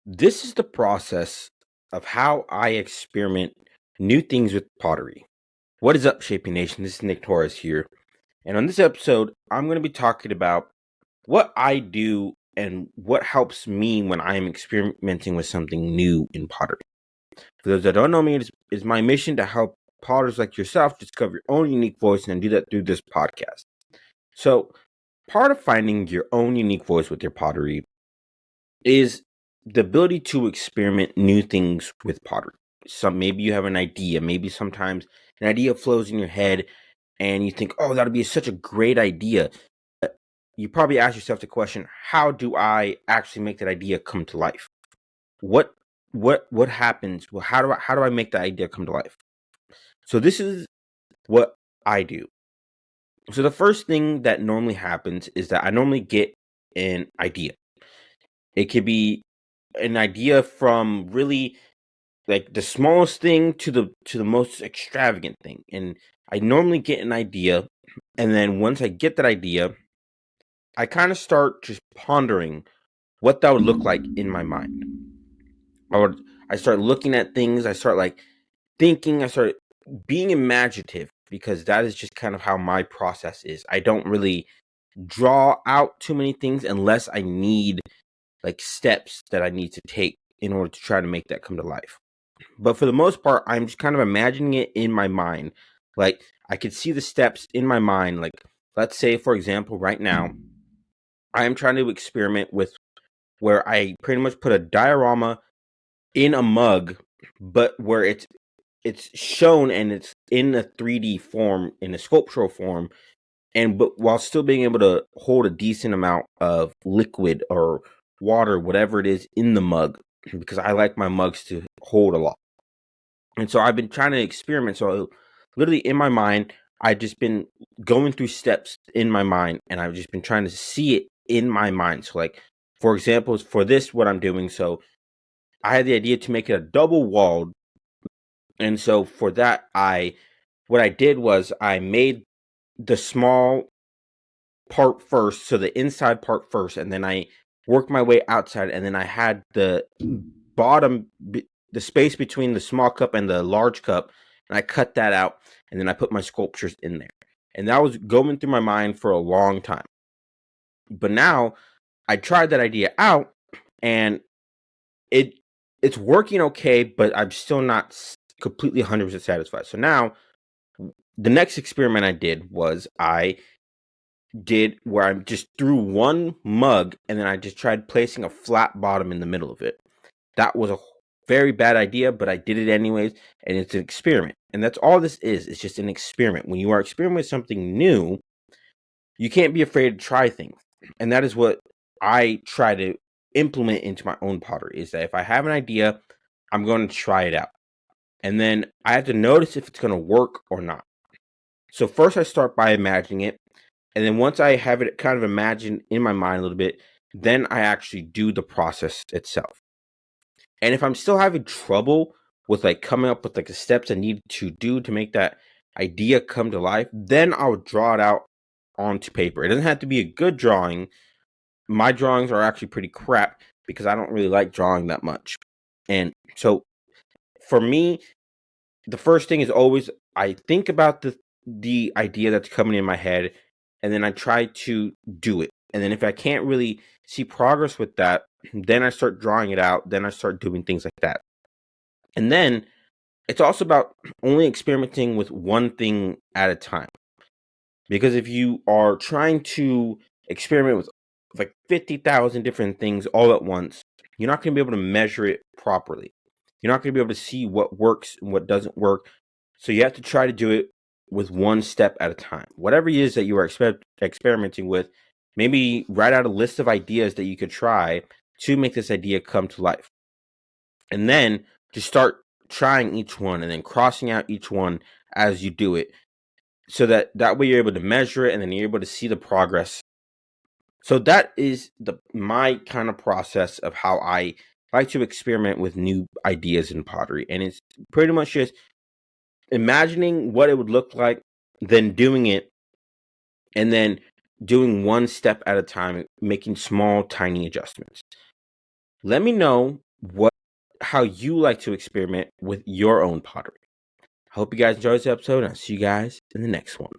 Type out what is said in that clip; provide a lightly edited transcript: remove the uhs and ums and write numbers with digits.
This is the process of how I experiment new things with pottery. What is up, Shaping Nation? This is Nick Torres here. And on this episode, I'm going to be talking about what I do and what helps me when I am experimenting with something new in pottery. For those that don't know me, it's my mission to help potters like yourself discover your own unique voice and do that through this podcast. So, part of finding your own unique voice with your pottery is the ability to experiment new things with pottery. Maybe you have an idea, maybe sometimes an idea flows in your head and you think, "Oh, that'd be such a great idea." You probably ask yourself the question, "How do I actually make that idea come to life? What what happens? Well, how do I make that idea come to life?" So this is what I do. So the first thing that normally happens is that I normally get an idea. It could be an idea from really like the smallest thing to the most extravagant thing. And I normally get an idea, and then once I get that idea, I kind of start just pondering what that would look like in my mind. I start looking at things, I start like thinking, I start being imaginative because that is just kind of how my process is. I don't really draw out too many things unless I need like steps that I need to take in order to try to make that come to life. But for the most part, I'm just kind of imagining it in my mind. Like I could see the steps in my mind. Like, let's say, for example, right now, I am trying to experiment with where I pretty much put a diorama in a mug, but where it's shown and it's in a 3D form, in a sculptural form, and but while still being able to hold a decent amount of liquid or water, whatever it is in the mug, because I like my mugs to hold a lot. And so I've been trying to experiment. So literally in my mind, I've just been going through steps in my mind and I've just been trying to see it in my mind. So like, for example, for this, what I'm doing. So I had the idea to make it a double walled. And so for that, what I did was I made the small part first. So the inside part first, and then I worked my way outside. And then I had the bottom, the space between the small cup and the large cup, and I cut that out, and then I put my sculptures in there. And that was going through my mind for a long time. But now I tried that idea out, and it it's working okay, but I'm still not completely 100% satisfied. So now the next experiment I did was I did where I just threw one mug and then I just tried placing a flat bottom in the middle of it. That was a very bad idea, but I did it anyways, and it's an experiment. And that's all this is. It's just an experiment. When you are experimenting with something new, you can't be afraid to try things. And that is what I try to implement into my own pottery, is that if I have an idea, I'm going to try it out. And then I have to notice if it's going to work or not. So first I start by imagining it. And then once I have it kind of imagined in my mind a little bit, then I actually do the process itself. And if I'm still having trouble with like coming up with like the steps I need to do to make that idea come to life, then I'll draw it out onto paper. It doesn't have to be a good drawing. My drawings are actually pretty crap because I don't really like drawing that much. And so for me, the first thing is always I think about the idea that's coming in my head, and then I try to do it. And then if I can't really see progress with that, then I start drawing it out, then I start doing things like that. And then it's also about only experimenting with one thing at a time. Because if you are trying to experiment with like 50,000 different things all at once, you're not going to be able to measure it properly. You're not going to be able to see what works and what doesn't work. So you have to try to do it with one step at a time. Whatever it is that you are experimenting with, maybe write out a list of ideas that you could try to make this idea come to life. And then just start trying each one and then crossing out each one as you do it, so that way you're able to measure it and then you're able to see the progress. So that is my kind of process of how I like to experiment with new ideas in pottery. And it's pretty much just imagining what it would look like, then doing it, and then doing one step at a time, making small, tiny adjustments. Let me know how you like to experiment with your own pottery. I hope you guys enjoyed this episode, and I'll see you guys in the next one.